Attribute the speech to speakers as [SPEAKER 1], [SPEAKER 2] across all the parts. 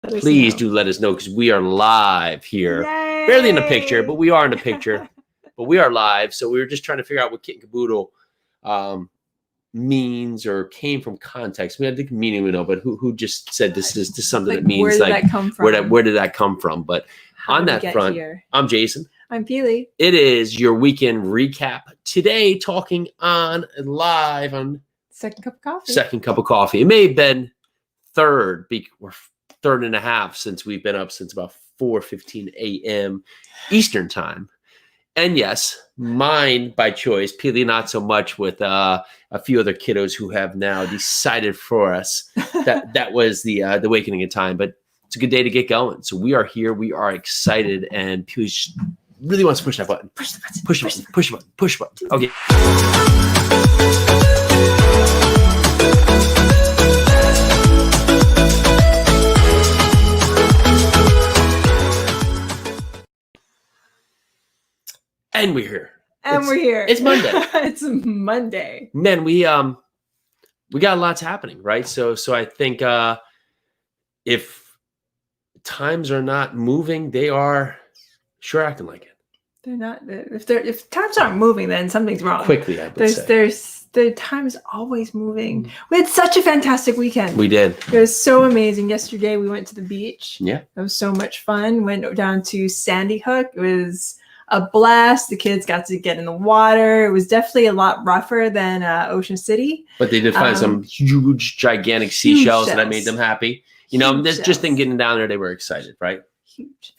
[SPEAKER 1] please do let us know, because we are live here.
[SPEAKER 2] Yay!
[SPEAKER 1] Barely in the picture, but we are in the picture. But we are live, so we were just trying to figure out what Kit and Caboodle means or came from context. I mean, I think meaning we know, but who just said this is something that means,
[SPEAKER 2] where did that come from?
[SPEAKER 1] Where did that come from? But
[SPEAKER 2] How
[SPEAKER 1] on
[SPEAKER 2] did we
[SPEAKER 1] that
[SPEAKER 2] get
[SPEAKER 1] front,
[SPEAKER 2] here?
[SPEAKER 1] I'm Jason.
[SPEAKER 2] I'm Pili.
[SPEAKER 1] It is your weekend recap today, talking on live on
[SPEAKER 2] Second cup of coffee.
[SPEAKER 1] Second cup of coffee. It may have been third and a half, since we've been up since about 4:15 a.m. Eastern time. And yes, mine by choice. Pili not so much, with a few other kiddos who have now decided for us that was the awakening of time. But it's a good day to get going. So we are here. We are excited, and Pili really wants to push that button. Push the button. Push the button. Push the button. Push the button. Okay. And we're here.
[SPEAKER 2] We're here.
[SPEAKER 1] It's Monday.
[SPEAKER 2] It's Monday.
[SPEAKER 1] Man, we got lots happening, right? So I think if times are not moving, they are sure acting like it.
[SPEAKER 2] They're not. If times aren't moving, then something's wrong.
[SPEAKER 1] Quickly, I would say.
[SPEAKER 2] The time is always moving. We had such a fantastic weekend.
[SPEAKER 1] We did.
[SPEAKER 2] It was so amazing. Yesterday we went to the beach.
[SPEAKER 1] Yeah.
[SPEAKER 2] It was so much fun. Went down to Sandy Hook. It was a blast. The kids got to get in the water. It was definitely a lot rougher than Ocean City.
[SPEAKER 1] But they did find some huge, gigantic seashells, and that made them happy. You know, just in getting down there, they were excited, right?
[SPEAKER 2] Huge.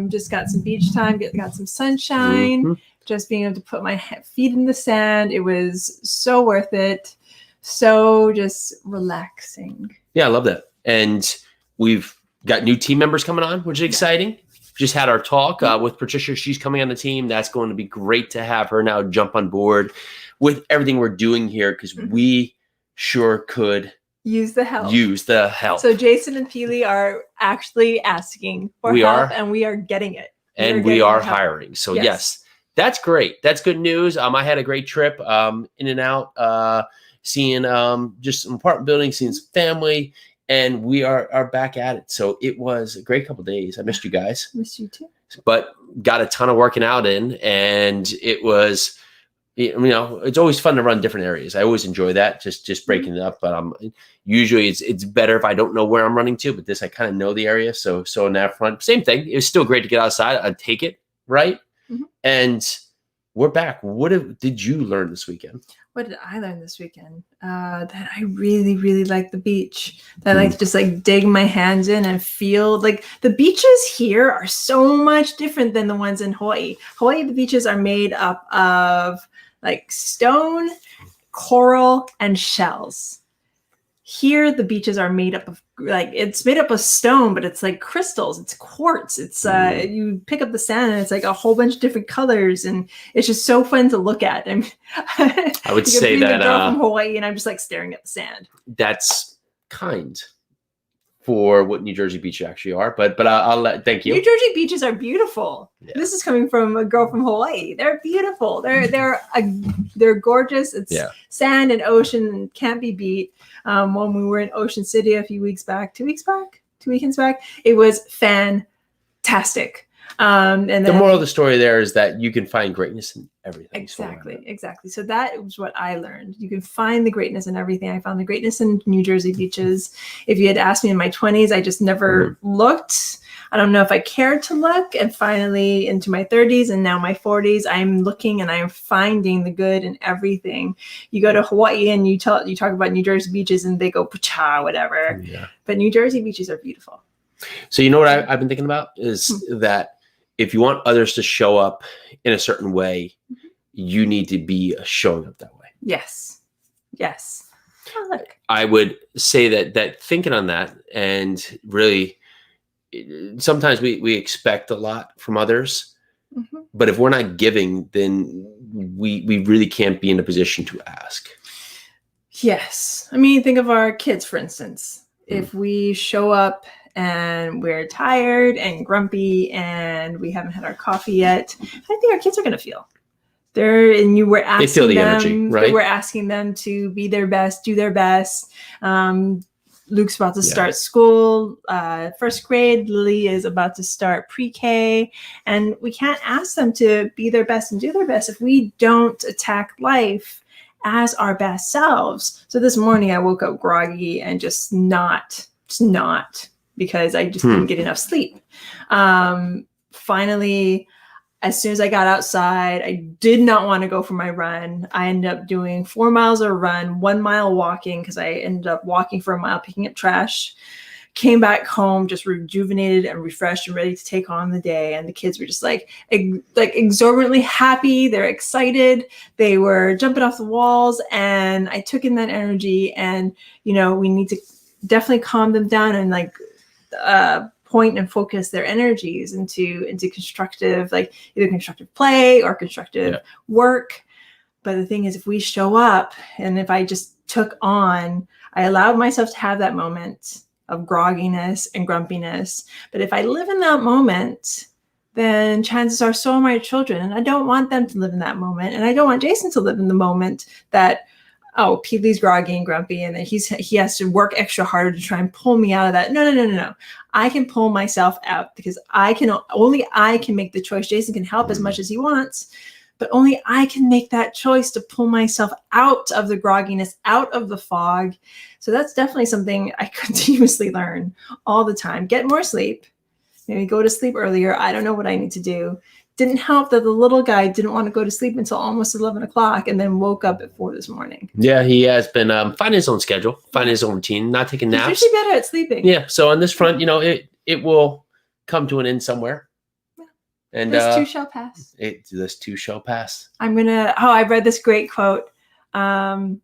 [SPEAKER 2] Just got some beach time, got some sunshine, just being able to put my feet in the sand. It was so worth it. So just relaxing.
[SPEAKER 1] Yeah, I love that. And we've got new team members coming on, which is exciting. Just had our talk with Patricia. She's coming on the team. That's going to be great to have her now jump on board with everything we're doing here, because we sure could
[SPEAKER 2] use the help. So Jason and Pili are actually asking for help, and we are getting it.
[SPEAKER 1] We are hiring. So yes, that's great. That's good news. I had a great trip in and out, seeing just some apartment buildings, seeing some family. And we are back at it. So it was a great couple of days. I missed you guys.
[SPEAKER 2] Missed you too. But
[SPEAKER 1] got a ton of working out in. And it was, you know, it's always fun to run different areas. I always enjoy that, just breaking it up. But usually it's better if I don't know where I'm running to. But this, I kind of know the area. So in that front, same thing. It was still great to get outside. I'd take it, right? Mm-hmm. And we're back. What did you learn this weekend?
[SPEAKER 2] What did I learn this weekend? That I really, really like the beach. That I like to just like dig my hands in and feel like the beaches here are so much different than the ones in Hawaii. Hawaii, the beaches are made up of like stone, coral, and shells. Here, the beaches are made up of it's made up of stone, but it's like crystals. It's quartz. It's you pick up the sand and it's like a whole bunch of different colors, and it's just so fun to look at. I mean,
[SPEAKER 1] I would say that
[SPEAKER 2] a girl from Hawaii, and I'm just like staring at the sand.
[SPEAKER 1] That's kind for what New Jersey beaches actually are, but I'll thank you.
[SPEAKER 2] New Jersey beaches are beautiful. Yeah. This is coming from a girl from Hawaii. They're beautiful. They're gorgeous. It's sand and ocean, can't be beat. When we were in Ocean City a few weekends back, it was fantastic. And
[SPEAKER 1] the moral of the story there is that you can find greatness in everything.
[SPEAKER 2] Exactly. So that was what I learned. You can find the greatness in everything. I found the greatness in New Jersey beaches. If you had asked me in my 20s, I just never looked. I don't know if I cared to look. And finally, into my 30s and now my 40s, I'm looking and I'm finding the good in everything. You go to Hawaii and you talk about New Jersey beaches and they go pacha, whatever. Yeah. But New Jersey beaches are beautiful.
[SPEAKER 1] So you know what I've been thinking about is that if you want others to show up in a certain way, you need to be showing up that way.
[SPEAKER 2] Yes. Oh, look.
[SPEAKER 1] I would say that thinking on that, and really sometimes we expect a lot from others, but if we're not giving, then we really can't be in a position to ask.
[SPEAKER 2] Yes. I mean, think of our kids, for instance. If we show up and we're tired and grumpy and we haven't had our coffee yet, I think our kids are going to feel. They feel the energy, right? We're asking them to be their best, do their best. Luke's about to start school, first grade. Lily is about to start pre-K. And we can't ask them to be their best and do their best if we don't attack life as our best selves. So this morning I woke up groggy and just not because I just didn't get enough sleep. Finally, as soon as I got outside, I did not want to go for my run. I ended up doing 4 miles of a run, 1 mile walking, because I ended up walking for a mile, picking up trash. Came back home just rejuvenated and refreshed and ready to take on the day. And the kids were just like exorbitantly happy. They're excited. They were jumping off the walls. And I took in that energy. And, you know, we need to definitely calm them down and like point and focus their energies into constructive, like either constructive play or constructive work. But the thing is, if we show up and if I just I allowed myself to have that moment of grogginess and grumpiness. But if I live in that moment, then chances are so are my children. And I don't want them to live in that moment. And I don't want Jason to live in the moment that, oh, Pili's groggy and grumpy, and then he has to work extra harder to try and pull me out of that. No. I can pull myself out because only I can make the choice. Jason can help as much as he wants, but only I can make that choice to pull myself out of the grogginess, out of the fog. So that's definitely something I continuously learn all the time. Get more sleep. Maybe go to sleep earlier. I don't know what I need to do. Didn't help that the little guy didn't want to go to sleep until almost 11 o'clock and then woke up at 4 this morning.
[SPEAKER 1] Yeah, he has been finding his own schedule, finding his own routine, not taking naps.
[SPEAKER 2] He's usually better at sleeping.
[SPEAKER 1] Yeah, so on this front, you know, it will come to an end somewhere.
[SPEAKER 2] Yeah.
[SPEAKER 1] And
[SPEAKER 2] this too shall pass.
[SPEAKER 1] This too shall pass.
[SPEAKER 2] I read this great quote on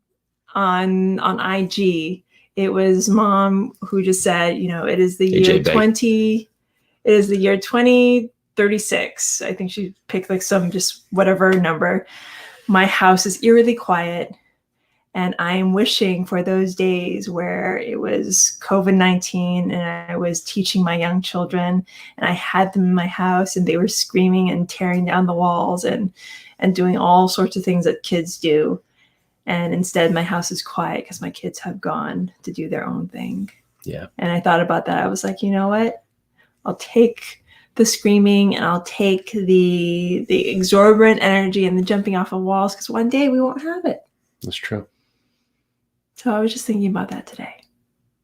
[SPEAKER 2] IG. It was Mom who just said, you know, it is the year 2036. I think she picked like some just whatever number. My house is eerily quiet. And I am wishing for those days where it was COVID-19 and I was teaching my young children and I had them in my house and they were screaming and tearing down the walls and doing all sorts of things that kids do. And instead my house is quiet because my kids have gone to do their own thing.
[SPEAKER 1] Yeah.
[SPEAKER 2] And I thought about that. I was like, you know what? I'll take the screaming and I'll take the exorbitant energy and the jumping off of walls because one day we won't have it.
[SPEAKER 1] That's true.
[SPEAKER 2] So I was just thinking about that today.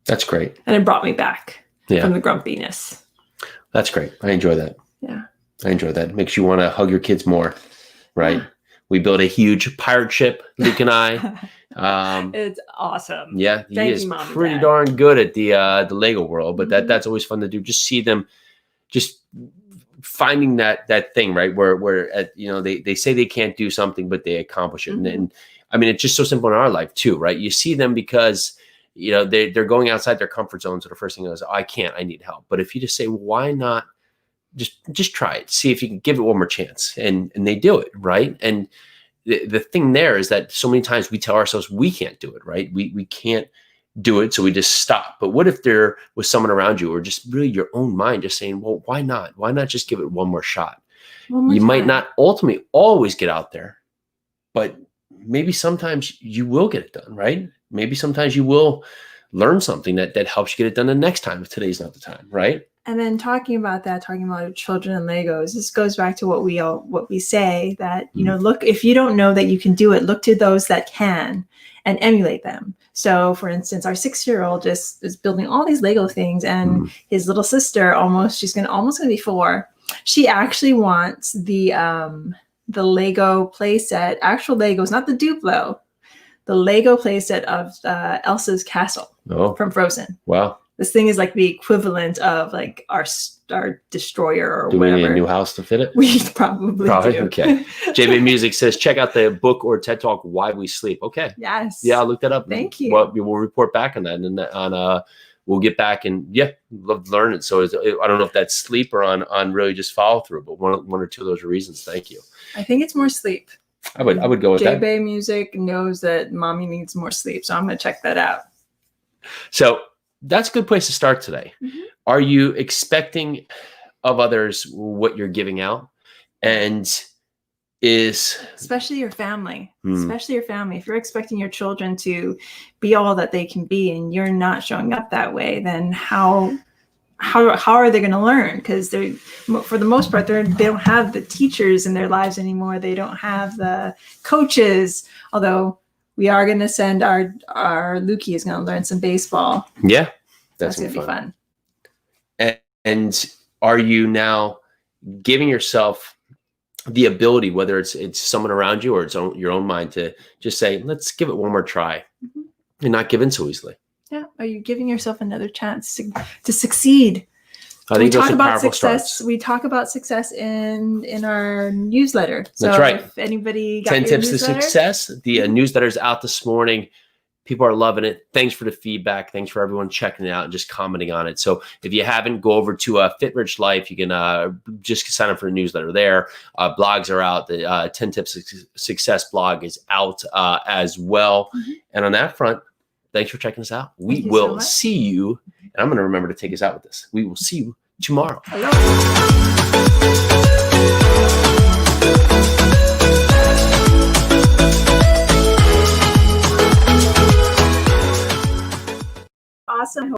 [SPEAKER 1] That's great.
[SPEAKER 2] And it brought me back from the grumpiness.
[SPEAKER 1] That's great. I enjoy that.
[SPEAKER 2] Yeah.
[SPEAKER 1] I enjoy that. It makes you want to hug your kids more, right? Yeah. We built a huge pirate ship, Luke and I.
[SPEAKER 2] It's awesome.
[SPEAKER 1] Yeah, he is pretty darn good at the Lego world, but that's always fun to do. Just see them just finding that thing, right? Where you know, they say they can't do something, but they accomplish it. And I mean, it's just so simple in our life too, right? You see them because, you know, they're going outside their comfort zone. So the first thing is, oh, I can't, I need help. But if you just say, why not just try it, see if you can give it one more chance, and they do it, right? And the thing there is that so many times we tell ourselves we can't do it, right? We can't do it, so we just stop. But what if there was someone around you, or just really your own mind, just saying, well, why not? Why not just give it one more shot? You might not ultimately always get out there, but maybe sometimes you will get it done, right? Maybe sometimes you will learn something that helps you get it done the next time if today's not the time, right?
[SPEAKER 2] And then talking about children and Legos, this goes back to what we say that, you know, look, if you don't know that you can do it, look to those that can and emulate them. So for instance, our 6-year-old just is building all these Lego things, and his little sister she's almost gonna be 4. She actually wants the Lego playset, actual Legos, not the Duplo, the Lego playset of Elsa's castle from Frozen.
[SPEAKER 1] Wow.
[SPEAKER 2] This thing is like the equivalent of like our destroyer or
[SPEAKER 1] do
[SPEAKER 2] whatever.
[SPEAKER 1] We need a new house to fit it?
[SPEAKER 2] We probably do.
[SPEAKER 1] Okay. JB Music says, check out the book or TED Talk, Why We Sleep. Okay.
[SPEAKER 2] Yes.
[SPEAKER 1] Yeah, I'll look that up.
[SPEAKER 2] Thank you.
[SPEAKER 1] Well, we'll report back on that, and we'll get back and love to learn it. So I don't know if that's sleep or on really just follow through, but one or two of those are reasons. Thank you.
[SPEAKER 2] I think it's more sleep.
[SPEAKER 1] I would go with that.
[SPEAKER 2] JB Music knows that mommy needs more sleep, so I'm going to check that out.
[SPEAKER 1] So that's a good place to start today. Are you expecting of others what you're giving out? And is
[SPEAKER 2] especially your family.
[SPEAKER 1] Hmm.
[SPEAKER 2] Especially your family. If you're expecting your children to be all that they can be and you're not showing up that way, then how are they going to learn? Because they're, for the most part, they don't have the teachers in their lives anymore. They don't have the coaches. Although we are going to send our Lukey is going to learn some baseball.
[SPEAKER 1] Yeah,
[SPEAKER 2] that's going to be fun.
[SPEAKER 1] And are you now giving yourself the ability, whether it's someone around you or it's your own mind, to just say, let's give it one more try and not give in so easily?
[SPEAKER 2] Yeah. Are you giving yourself another chance to succeed?
[SPEAKER 1] I think
[SPEAKER 2] we talk about
[SPEAKER 1] success.
[SPEAKER 2] We talk about success in our newsletter. So
[SPEAKER 1] that's right.
[SPEAKER 2] If anybody got
[SPEAKER 1] 10 tips to success. The newsletter's out this morning. People are loving it. Thanks for the feedback. Thanks for everyone checking it out and just commenting on it. So if you haven't, go over to Fit Rich Life. You can just sign up for the newsletter there. Blogs are out. The 10 Tips to Success blog is out as well. And on that front, thanks for checking us out. We will see you. And I'm going to remember to take us out with this. We will see you tomorrow.
[SPEAKER 2] Awesome.